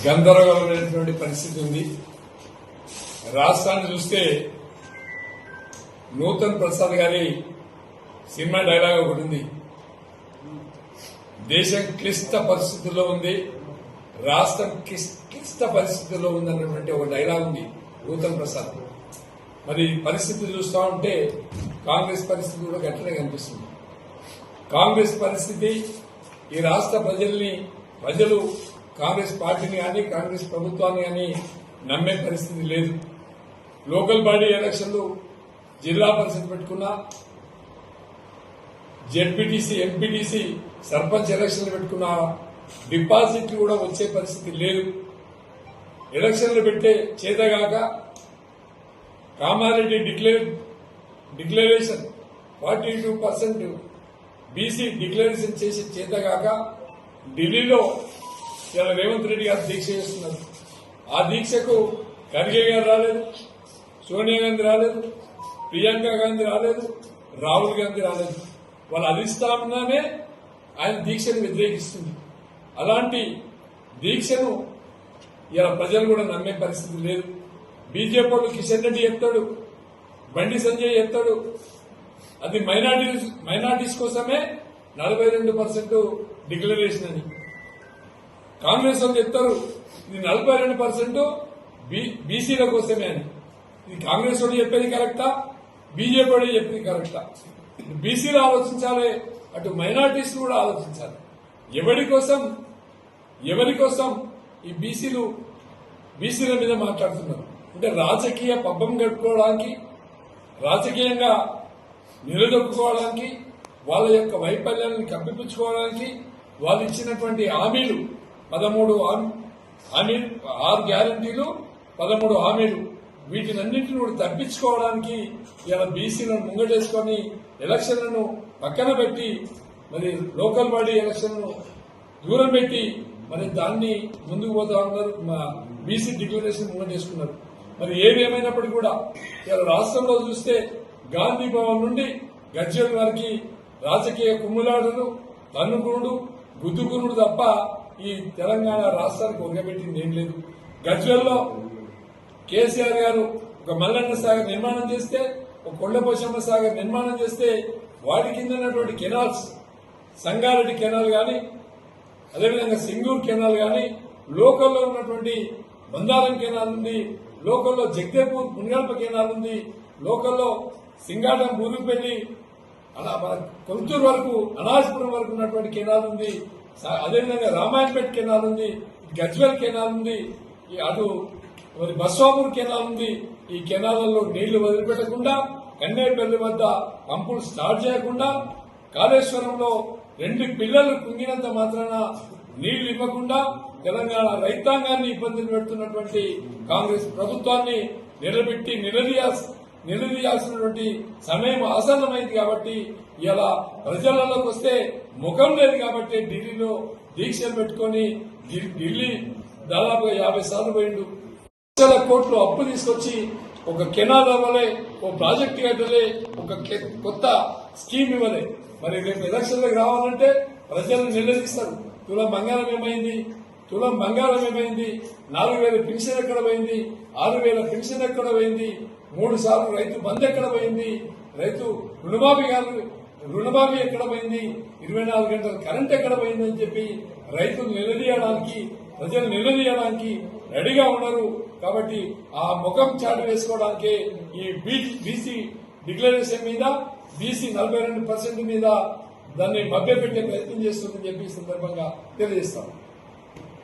గందరగోళమైనటువంటి పరిస్థితి ఉంది. రాష్ట్రాన్ని చూస్తే నూతన్ ప్రసాద్ గారి సినిమా డైలాగ్ ఒకటి ఉంది. దేశం క్లిష్ట పరిస్థితుల్లో ఉంది, రాష్ట్రం క్లిష్ట పరిస్థితుల్లో ఉందన్నటువంటి ఒక డైలాగ్ ఉంది నూతన్ ప్రసాద్. మరి పరిస్థితి చూస్తా ఉంటే కాంగ్రెస్ పరిస్థితి కూడా గట్లనే కనిపిస్తుంది. కాంగ్రెస్ పరిస్థితి ఈ రాష్ట్ర ప్రజలు కాంగ్రెస్ పార్టీని కానీ కాంగ్రెస్ ప్రభుత్వాన్ని కానీ నమ్మే పరిస్థితి లేదు. లోకల్ బాడీ ఎలక్షన్లు జిల్లా పరిషత్ పెట్టుకున్నా, జెడ్పీటీసీ ఎంపీటీసీ సర్పంచ్ ఎలక్షన్లు పెట్టుకున్నా డిపాజిట్లు కూడా వచ్చే పరిస్థితి లేదు. ఎలక్షన్లు పెట్టే చేతగాక కామారెడ్డి డిక్లరేషన్ 42% బీసీ డిక్లరేషన్ చేసి చేతగాక ఢిల్లీలో ఇలా రేవంత్ రెడ్డి గారు దీక్ష చేస్తున్నారు. ఆ దీక్షకు ఖర్గే గారు రాలేదు, సోనియా గాంధీ రాలేదు, ప్రియాంక గాంధీ రాలేదు, రాహుల్ గాంధీ రాలేదు. వాళ్ళ అధిష్టానమే ఆయన దీక్షను వ్యతిరేకిస్తుంది. అలాంటి దీక్షను ఇలా ప్రజలు కూడా నమ్మే పరిస్థితి లేదు. బీజేపీ వాళ్ళు కిషన్ రెడ్డి చెప్తాడు, బండి సంజయ్ చెప్తాడు, అది మైనార్టీస్ కోసమే 42% డిక్లరేషన్ అని. కాంగ్రెస్ వాళ్ళు చెప్తారు ఇది 42% బీసీల కోసమే అని. ఇది కాంగ్రెస్ వాడు చెప్పేది కరెక్టా, బీజేపీ వాడు చెప్పేది కరెక్టా? బీసీలు ఆలోచించాలి, అటు మైనార్టీస్ కూడా ఆలోచించాలి. ఎవరి కోసం ఈ బీసీల మీద మాట్లాడుతున్నారు అంటే రాజకీయ పబ్బం గడుపుకోవడానికి, రాజకీయంగా నిలదొక్కుకోవడానికి, వాళ్ళ యొక్క వైఫల్యాన్ని కప్పిపుచ్చుకోవడానికి వాళ్ళు ఇచ్చినటువంటి హామీలు 6 గ్యారంటీలు 13 హామీలు, వీటినన్నింటినీ కూడా తప్పించుకోవడానికి ఇలా బీసీలను ముంగటేసుకొని ఎలక్షన్లను పక్కన పెట్టి మరి లోకల్ బాడీ ఎలక్షన్ను దూరం పెట్టి మరి దాన్ని ముందుకు పోతా ఉన్నారు. బీసీ డిక్లరేషన్ ముంగటేసుకున్నారు. మరి ఏదేమైనప్పటికీ కూడా ఇలా రాష్ట్రంలో చూస్తే గాంధీ భవన్ నుండి గజ్వేల్ వారికి రాజకీయ కుమ్ములాటలు, తన్నుకునుడు, గుద్దుకునుడు తప్ప ఈ తెలంగాణ రాష్ట్రానికి ఒరగబెట్టింది ఏం లేదు. గజ్వేల్లో కేసీఆర్ గారు ఒక మల్లన్న సాగర్ నిర్మాణం చేస్తే, ఒక కొండపోచమ్మ సాగర్ నిర్మాణం చేస్తే వాటి కింద ఉన్నటువంటి కెనాల్స్, సంగారెడ్డి కెనాల్ గాని, అదేవిధంగా సింగూర్ కెనాల్ గాని, లోకల్లో ఉన్నటువంటి బందారం కెనాల్ ఉంది, లోకల్లో జగదేపూర్ మున్గల్ప కెనాల్ ఉంది, లోకల్లో సింగాటం బూరుపల్లి అలా కొల్తూరు వరకు అనాజ్పురం వరకు ఉన్నటువంటి కెనాల్ ఉంది. అదేవిధంగా రామాయణపేట కెనాల్ ఉంది, గజ్వేల్ కెనాల్ ఉంది, అటు మరి బస్వాపూర్ కెనాల్ ఉంది. ఈ కెనాలలో నీళ్లు వదిలిపెట్టకుండా, కన్నేపల్లి వద్ద పంపులు స్టార్ట్ చేయకుండా, కాళేశ్వరంలో 2 పిల్లలు కుంగినంత మాత్రాన నీళ్లు ఇవ్వకుండా తెలంగాణ రైతాంగాన్ని ఇబ్బందులు పెడుతున్నటువంటి కాంగ్రెస్ ప్రభుత్వాన్ని నిలదీయాల్సినటువంటి సమయం ఆసన్నమైంది. కాబట్టి ఇలా ప్రజలలోకి వస్తే ముఖం లేదు కాబట్టి ఢిల్లీలో దీక్షలు పెట్టుకుని ఢిల్లీ దాదాపుగా 50 సార్లు పోయిండు. లక్షల కోట్లు అప్పు తీసుకొచ్చి ఒక కెనాల్ అవ్వలే, ఒక ప్రాజెక్టు కట్టలే, ఒక కొత్త స్కీమ్ ఇవ్వలే. మరి రేపు ఎలక్షన్లకు రావాలంటే ప్రజలను నిలదీస్తారు. తులం బంగారం ఏమైంది, 4,000 పెన్షన్ ఎక్కడ పోయింది, 6,000 పెన్షన్ ఎక్కడ పోయింది, 3 సార్లు రైతు బంద్ ఎక్కడ పోయింది, రైతు రుణమాఫీ ఎక్కడ పోయింది, 24 గంటల కరెంట్ ఎక్కడ పోయిందని చెప్పి రైతులు నిలదీయడానికి, ప్రజలు నిలదీయడానికి రెడీగా ఉన్నారు. కాబట్టి ఆ ముఖం చాటు వేసుకోవడానికి ఈ బీసీ డిక్లరేషన్ మీద, బీసీ 42% మీద దాన్ని మభ్యపెట్టే ప్రయత్నం చేస్తుందని చెప్పి ఈ సందర్భంగా తెలియజేస్తాం.